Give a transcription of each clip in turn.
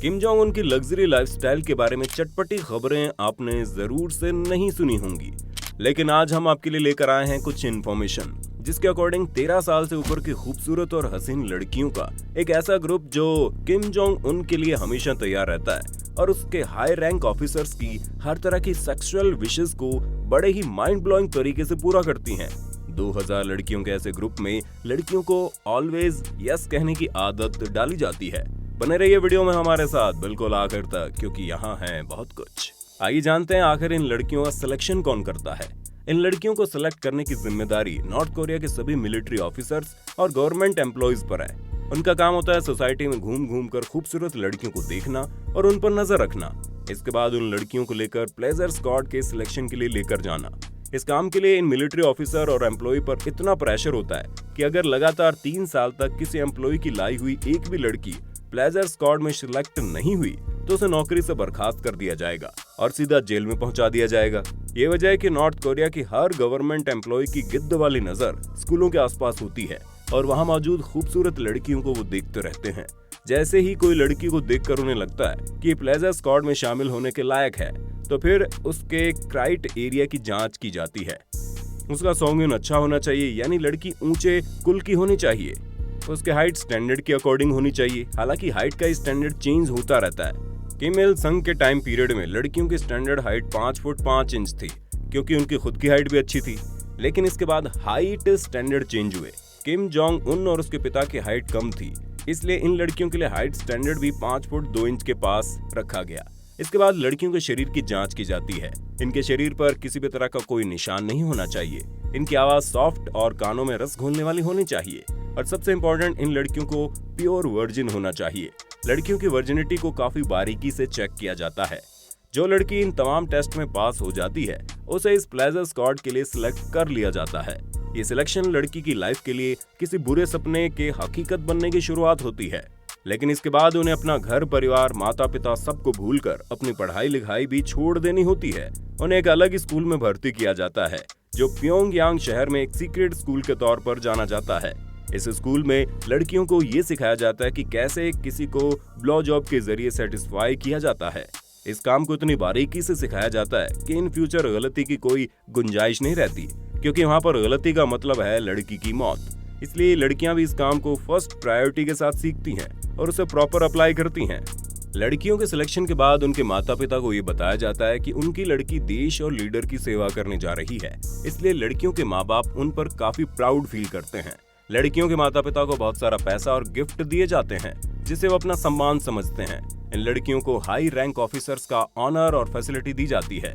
Kim Jong Un की luxury lifestyle के बारे में चटपटी खबरें आपने जरूर से नहीं सुनी होंगी, लेकिन आज हम आपके लिए लेकर आए हैं कुछ इन्फॉर्मेशन जिसके अकॉर्डिंग 13 साल से ऊपर की खूबसूरत और हसीन लड़कियों का एक ऐसा ग्रुप जो किम जोंग उन के लिए हमेशा तैयार रहता है और उसके हाई रैंक ऑफिसर्स की हर तरह की सेक्सुअल विशेस को बड़े ही माइंड ब्लोइंग तरीके से पूरा करती हैं। 2000 लड़कियों के ऐसे ग्रुप में लड़कियों को ऑलवेज यस कहने की आदत डाली जाती है। बने रहिए वीडियो में हमारे साथ बिल्कुल आखिर तक, क्योंकि यहाँ है बहुत कुछ। आइए जानते हैं आखिर इन लड़कियों का सिलेक्शन कौन करता है। इन लड़कियों को सिलेक्ट करने की जिम्मेदारी नॉर्थ कोरिया के सभी मिलिट्री ऑफिसर्स और गवर्नमेंट एम्प्लॉइज पर है। उनका काम होता है सोसाइटी में घूम घूम कर खूबसूरत लड़कियों को देखना और उन पर नजर रखना। इसके बाद उन लड़कियों को लेकर प्लेजर स्क्वाड के सिलेक्शन के लिए लेकर जाना। इस काम के लिए इन मिलिट्री ऑफिसर और एम्प्लॉय पर इतना प्रेशर होता है कि अगर लगातार 3 साल तक किसी एम्प्लॉय की लाई हुई एक भी लड़की प्लेजर स्क्वाड में सिलेक्ट नहीं हुई तो उसे नौकरी से बर्खास्त कर दिया जाएगा और सीधा जेल में पहुंचा दिया जाएगा। ये वजह है कि नॉर्थ कोरिया की हर गवर्नमेंट एम्प्लॉय की गिद्ध वाली नजर स्कूलों के आसपास होती है और वहां मौजूद खूबसूरत लड़कियों को वो देखते रहते हैं। जैसे ही कोई लड़की को देखकर उन्हें लगता है कि प्लेजर स्क्वाड में शामिल होने के लायक है तो फिर उसके क्राइट एरिया की जांच की जाती है। उसका सौगुन अच्छा होना चाहिए, यानी लड़की ऊंचे कुल की होनी चाहिए। उसके हाइट स्टैंडर्ड के अकॉर्डिंग होनी चाहिए। हालांकि हाइट का स्टैंडर्ड चेंज होता रहता है। किम इल संग के टाइम पीरियड में लड़कियों की स्टैंडर्ड हाइट 5 फुट 5 इंच थी, क्योंकि उनकी खुद की हाइट भी अच्छी थी। लेकिन इसके बाद हाइट स्टैंडर्ड चेंज हुए। किम जोंग उन और उसके पिता की हाइट कम थी, इसलिए इन लड़कियों के लिए हाइट स्टैंडर्ड भी 5 फुट 2 इंच के पास रखा गया। इसके बाद लड़कियों के शरीर की जांच की जाती है। इनके शरीर पर किसी भी तरह का कोई निशान नहीं होना चाहिए। इनकी आवाज सॉफ्ट और कानों में रस घोलने वाली होनी चाहिए और सबसे इम्पोर्टेंट, इन लड़कियों को प्योर वर्जिन होना चाहिए। लड़कियों की वर्जिनिटी को काफी बारीकी से चेक किया जाता है। जो लड़की इन तमाम टेस्ट में पास हो जाती है उसे इस प्लेजर स्क्वाड के लिए सिलेक्ट कर लिया जाता है। ये सिलेक्शन लड़की की लाइफ के लिए किसी बुरे सपने के हकीकत बनने की शुरुआत होती है, लेकिन इसके बाद उन्हें अपना घर परिवार माता पिता सबको भूलकर अपनी पढ़ाई लिखाई भी छोड़ देनी होती है। उन्हें एक अलग स्कूल में भर्ती किया जाता है जो प्योंगयांग शहर में एक सीक्रेट स्कूल के तौर पर जाना जाता है। इस स्कूल में लड़कियों को ये सिखाया जाता है कि कैसे किसी को ब्लो जॉब के जरिए सेटिस्फाई किया जाता है। इस काम को इतनी बारीकी से सिखाया जाता है कि इन फ्यूचर गलती की कोई गुंजाइश नहीं रहती, क्योंकि वहाँ पर गलती का मतलब है लड़की की मौत। इसलिए लड़कियां भी इस काम को फर्स्ट प्रायोरिटी के साथ सीखती हैं और उसे प्रॉपर अप्लाई करती हैं। लड़कियों के सिलेक्शन के बाद उनके माता पिता को ये बताया जाता है कि उनकी लड़की देश और लीडर की सेवा करने जा रही है, इसलिए लड़कियों के माँ बाप उन पर काफी प्राउड फील करते हैं। लड़कियों के माता पिता को बहुत सारा पैसा और गिफ्ट दिए जाते हैं जिसे वो अपना सम्मान समझते हैं। इन लड़कियों को हाई रैंक ऑफिसर्स का ऑनर और फैसिलिटी दी जाती है।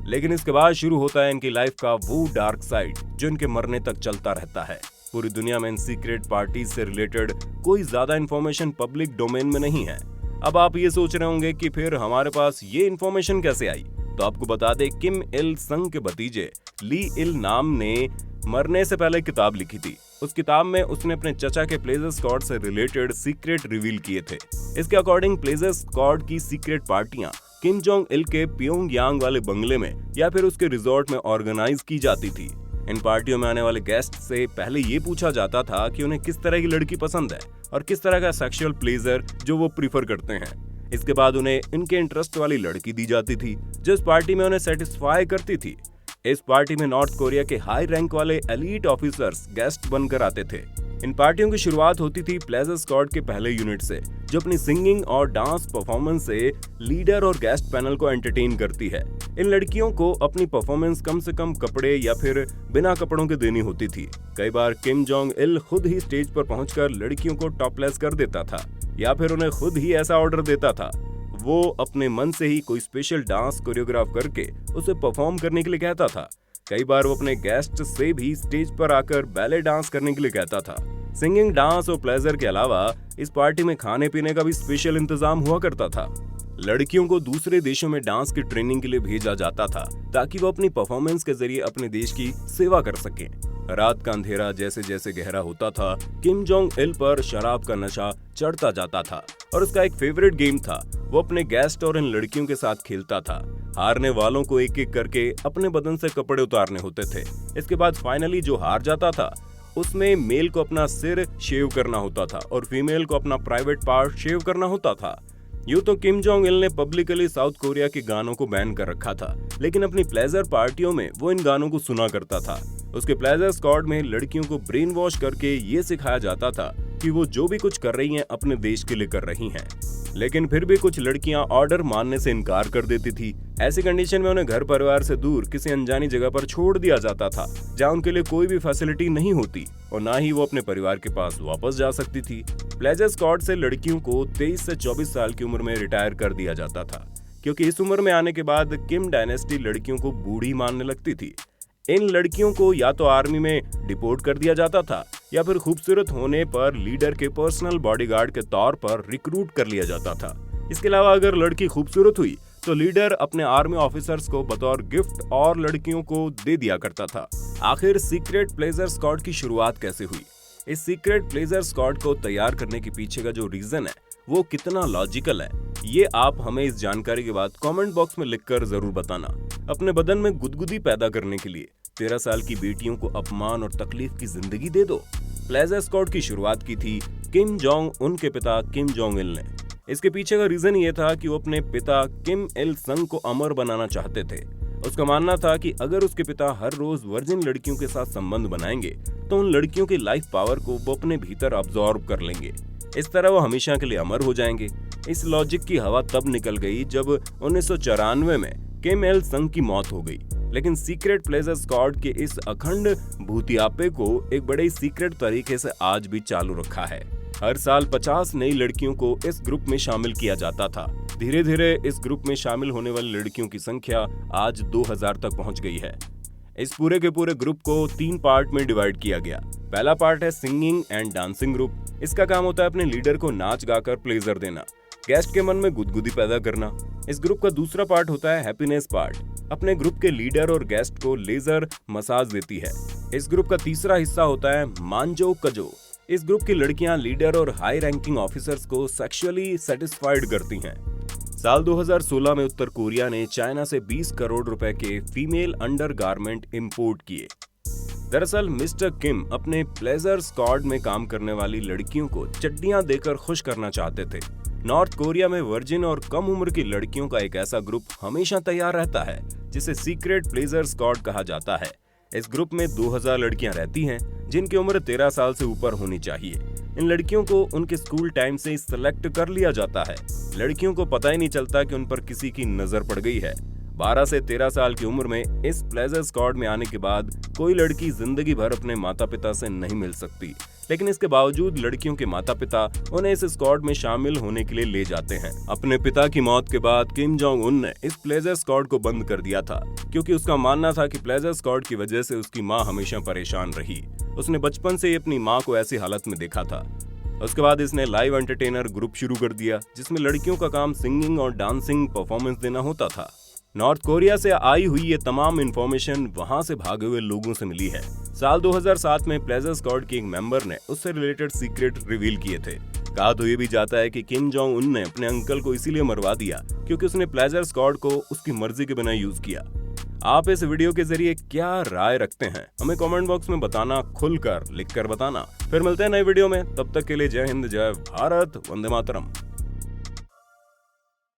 लेकिन इसके बाद शुरू होता है इनकी लाइफ का वो डार्क साइड जो इनके मरने तक चलता रहता है। पूरी दुनिया में इन सीक्रेट पार्टीज से रिलेटेड कोई ज्यादा इंफॉर्मेशन पब्लिक डोमेन में नहीं है। अब आप ये सोच रहे होंगे कि फिर हमारे पास ये इंफॉर्मेशन कैसे आई, तो आपको बता दें किम इल संग के भतीजे ली इल नाम ने मरने से पहले किताब लिखी थी। उस किताब में उसने अपने चचा के प्लेजर स्क्वाड से रिलेटेड सीक्रेट रिवील किए थे। इसके अकॉर्डिंग प्लेजर स्क्वाड की सीक्रेट पार्टियां किम जोंग इल के प्योंगयांग वाले बंगले में या फिर उसके रिजॉर्ट में ऑर्गेनाइज की जाती थी। इन पार्टियों में आने वाले गेस्ट से पहले ये पूछा जाता था कि उन्हें किस तरह की लड़की पसंद है और किस तरह का सेक्सुअल प्लेजर जो वो प्रीफर करते हैं। इसके बाद उन्हें इनके इंटरेस्ट वाली लड़की दी जाती थी जो इस पार्टी में उन्हें सेटिस्फाई करती थी। इस पार्टी में नॉर्थ कोरिया के हाई रैंक वाले एलीट ऑफिसर्स गेस्ट बनकर आते थे। इन पार्टियों की शुरुआत होती थी प्लेजर स्क्वाड के पहले यूनिट से, जो अपनी सिंगिंग और डांस परफॉर्मेंस से लीडर और गेस्ट पैनल को एंटरटेन करती है। इन लड़कियों को अपनी परफॉर्मेंस कम से कम कपड़े या फिर बिना कपड़ों के देनी होती थी। कई बार किम जोंग इल खुद ही स्टेज पर पहुंचकर लड़कियों को टॉपलेस कर देता था या फिर उन्हें खुद ही ऐसा ऑर्डर देता था। वो अपने मन से ही कोई स्पेशल डांस कोरियोग्राफ करके उसे परफॉर्म करने के लिए कहता था। कई बार वो अपने गेस्ट से भी स्टेज पर आकर बैले डांस करने के लिए कहता था। सिंगिंग, डांस और प्लेजर के अलावा इस पार्टी में खाने पीने का भी स्पेशल इंतजाम हुआ करता था। लड़कियों को दूसरे देशों में डांस की ट्रेनिंग के लिए भेजा जाता था ताकि वो अपनी परफॉर्मेंस के जरिए अपने देश की सेवा कर सकें। रात का अंधेरा जैसे जैसे गहरा होता था, किम जोंग इल पर शराब का नशा चढ़ता जाता था और उसका एक फेवरेट गेम था। वो अपने गेस्ट और इन लड़कियों के साथ खेलता था। हारने वालों को एक एक करके अपने बदन से कपड़े उतारने होते थे। इसके बाद फाइनली जो हार जाता था उसमें मेल को अपना सिर शेव करना होता था और फीमेल को अपना प्राइवेट पार्ट शेव करना होता था। यूं तो किम जोंग इल ने पब्लिकली साउथ कोरिया के गानों को बैन कर रखा था, लेकिन अपनी प्लेजर पार्टियों में वो इन गानों को सुना करता था। उसके प्लेजर स्क्वाड में लड़कियों को ब्रेन वॉश करके ये सिखाया जाता था कि वो जो भी कुछ कर रही हैं अपने देश के लिए कर रही हैं। लेकिन फिर भी कुछ लड़कियां ऑर्डर मानने से इनकार कर देती थी। ऐसी कंडीशन में उन्हें घर परिवार से दूर किसी अनजानी जगह पर छोड़ दिया जाता था, जहां उनके लिए कोई भी फैसिलिटी नहीं होती और ना ही वो अपने परिवार के पास वापस जा सकती थी। प्लेजर स्क्वाड से लड़कियों को 23 से 24 साल की उम्र में रिटायर कर दिया जाता था, क्योंकि इस उम्र में आने के बाद किम डायनेस्टी लड़कियों को बूढ़ी मानने लगती थी। इन लड़कियों को या तो आर्मी में डिपोर्ट कर दिया जाता था या फिर खूबसूरत होने पर लीडर के पर्सनल बॉडीगार्ड के तौर पर रिक्रूट कर लिया जाता था। इसके अलावा अगर लड़की खूबसूरत हुई तो लीडर अपने आर्मी ऑफिसर्स को बतौर गिफ्ट और लड़कियों को दे दिया करता था। आखिर सीक्रेट प्लेजर स्क्वाड की शुरुआत कैसे हुई? इस सीक्रेट प्लेजर स्क्वाड को तैयार करने के पीछे का जो रीजन है वो कितना लॉजिकल है, ये आप हमें इस जानकारी के बाद कमेंट बॉक्स में लिखकर जरूर बताना। अपने बदन में गुदगुदी पैदा करने के लिए 13 साल की बेटियों को अपमान और तकलीफ की जिंदगी दे दो। प्लेजर स्क्वाड की शुरुआत की थी किम जोंग उन के पिता किम जोंग इल ने। इसके पीछे का रीजन ये था कि वो अपने पिता किम इल संग को अमर बनाना चाहते थे। उसका मानना था कि अगर उसके पिता हर रोज वर्जिन लड़कियों के साथ संबंध बनाएंगे तो उन लड़कियों की लाइफ पावर को वो अपने भीतर अब्सॉर्ब कर लेंगे। इस तरह वो हमेशा के लिए अमर हो जाएंगे। इस लॉजिक की हवा तब निकल गई जब 1994 में किम इल संग की मौत हो गई। लेकिन सीक्रेट प्लेजर स्क्वाड के इस अखंड भूतियापे को एक बड़े सीक्रेट तरीके से आज भी चालू रखा है। हर साल 50 नई लड़कियों को इस ग्रुप में शामिल किया जाता था। धीरे धीरे इस ग्रुप में शामिल होने वाली लड़कियों की संख्या आज 2000 तक पहुंच गई है। इस पूरे के पूरे ग्रुप को 3 पार्ट में डिवाइड किया गया। पहला पार्ट है सिंगिंग एंड डांसिंग ग्रुप। इसका काम होता है अपने लीडर को नाच गाकर प्लेजर देना, गेस्ट के मन में गुदगुदी पैदा करना। इस ग्रुप का दूसरा पार्ट होता है हैप्पीनेस पार्ट। अपने ग्रुप के लीडर और गेस्ट को लेजर मसाज देती है। इस ग्रुप का तीसरा हिस्सा होता है मांजो कजो। इस ग्रुप की लड़कियां लीडर और हाई रैंकिंग ऑफिसर्स को सेक्सुअली सेटिस्फाइड करती हैं। साल 2016 में उत्तर कोरिया ने चाइना से 20 करोड़ रुपए के फीमेल अंडरगारमेंट इंपोर्ट किए। दरअसल मिस्टर किम अपने प्लेजर स्क्वाड में काम करने वाली लड़कियों को चड्डियां देकर खुश करना चाहते थे। नॉर्थ कोरिया में वर्जिन और कम उम्र की लड़कियों का एक ऐसा ग्रुप हमेशा तैयार रहता है जिसे सीक्रेट प्लेजर स्क्वाड कहा जाता है। इस ग्रुप में 2000 लड़कियां रहती हैं जिनकी उम्र 13 साल से ऊपर होनी चाहिए। इन लड़कियों को उनके स्कूल टाइम से ही सिलेक्ट कर लिया जाता है। लड़कियों को पता ही नहीं चलता कि उन पर किसी की नजर पड़ गई है। 12 से 13 साल की उम्र में इस प्लेजर स्क्वाड में आने के बाद कोई लड़की जिंदगी भर अपने माता पिता से नहीं मिल सकती, लेकिन इसके बावजूद लड़कियों के माता पिता उन्हें इस स्क्वाड में शामिल होने के लिए ले जाते हैं। अपने पिता की मौत के बाद किम जोंग उन ने इस प्लेजर स्क्वाड को बंद कर दिया था, क्योंकि उसका मानना था कि प्लेजर स्क्वाड की वजह से उसकी माँ हमेशा परेशान रही। उसने बचपन से ही अपनी माँ को ऐसी हालत में देखा था। उसके बाद इसने लाइव एंटरटेनर ग्रुप शुरू कर दिया, जिसमें लड़कियों का काम सिंगिंग और डांसिंग परफॉर्मेंस देना होता था। नॉर्थ कोरिया से आई हुई ये तमाम इंफॉर्मेशन वहां से भागे हुए लोगों से मिली है। साल 2007 में प्लेजर स्क्वाड के एक मेंबर ने उससे रिलेटेड सीक्रेट रिवील किए थे। कहा तो ये भी जाता है कि किम जोंग उन ने अपने अंकल को इसीलिए मरवा दिया क्योंकि उसने प्लेजर स्क्वाड को उसकी मर्जी के बिना यूज किया। आप इस वीडियो के जरिए क्या राय रखते हैं, हमें कमेंट बॉक्स में बताना, खुलकर लिखकर बताना। फिर मिलते हैं नए वीडियो में, तब तक के लिए जय हिंद, जय भारत, वंदे मातरम।